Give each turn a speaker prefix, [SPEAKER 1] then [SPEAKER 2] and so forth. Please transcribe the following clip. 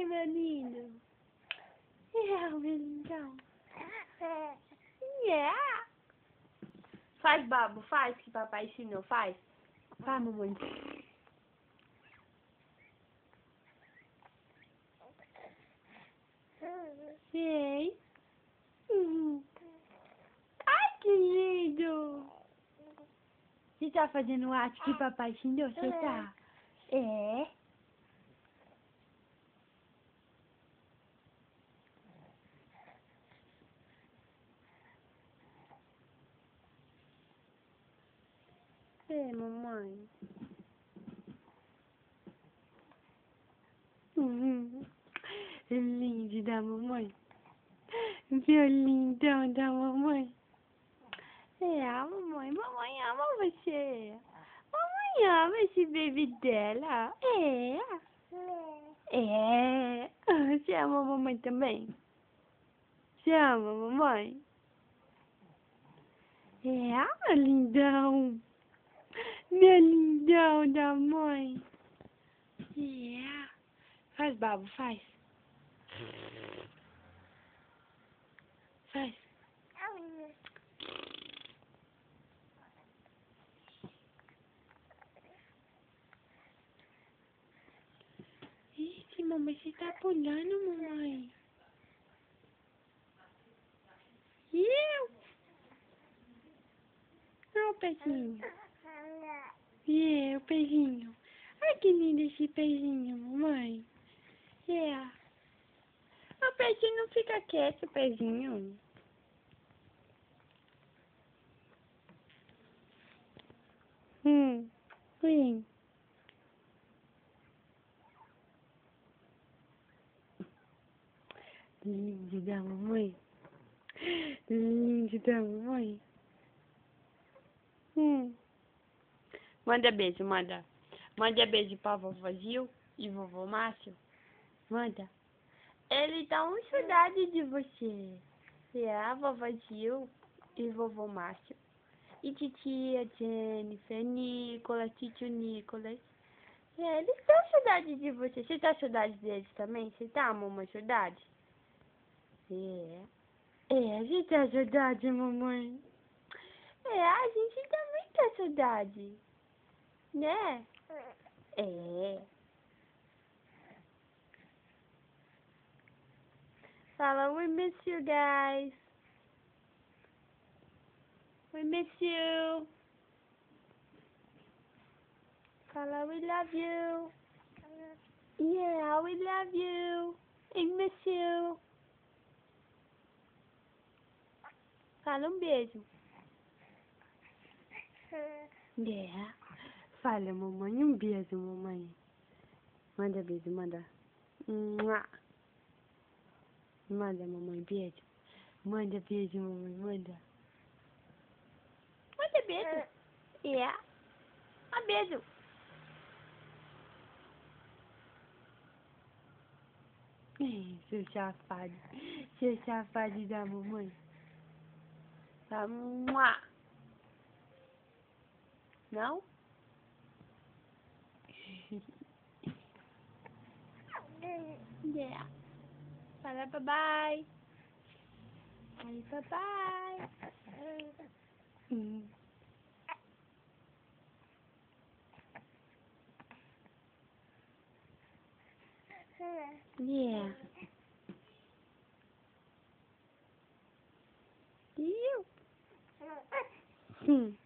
[SPEAKER 1] meu lindo. Meu lindão. Yeah. Faz, Babo, faz que papai ensinou, faz. Vai, mamãe. Sei. Ai, que lindo. Você tá fazendo o ato que papai ensinou? Você tá? É. É, mamãe. Lindo da mamãe. Meu lindão da mamãe. É, a mamãe. Mamãe ama você. Mamãe ama esse bebê dela. É. É. Você ama a mamãe também? Você ama a mamãe? É, meu lindão. Meu lindão da mãe. É. Faz, Babo, faz. Faz. Ixi, mamãe, você tá pulando, mamãe. Eu? Olha o pezinho. O pezinho. Ai, que lindo esse pezinho, mamãe. O pezinho não fica quieto, o pezinho. Sim. Lindo da mamãe. Lindo da mamãe. Manda beijo, manda. Manda beijo pra vovó Gil e vovô Márcio. Manda. Eles dão saudade de você. É a vovó Gil e vovô Márcio. E titia Jennifer, Nicolas, tio Nicolas. Eles dão saudade de você. Você tá saudade deles também? Você tá, mamãe, saudade? A gente tá saudade, mamãe. A gente também tá saudade. Né? Fala, we miss you guys. We miss you. Fala, we love you. Yeah, we love you. I miss you. Fala beijo. Fala, mamãe, beijo, mamãe. Manda beijo, manda. Mua. Manda, mamãe, beijo. Manda beijo, mamãe, manda. Manda beijo. Beijo. Seu safado. Seu safado da mamãe. Tá, mua. Não? Fala bye-bye. Fala bye-bye. You.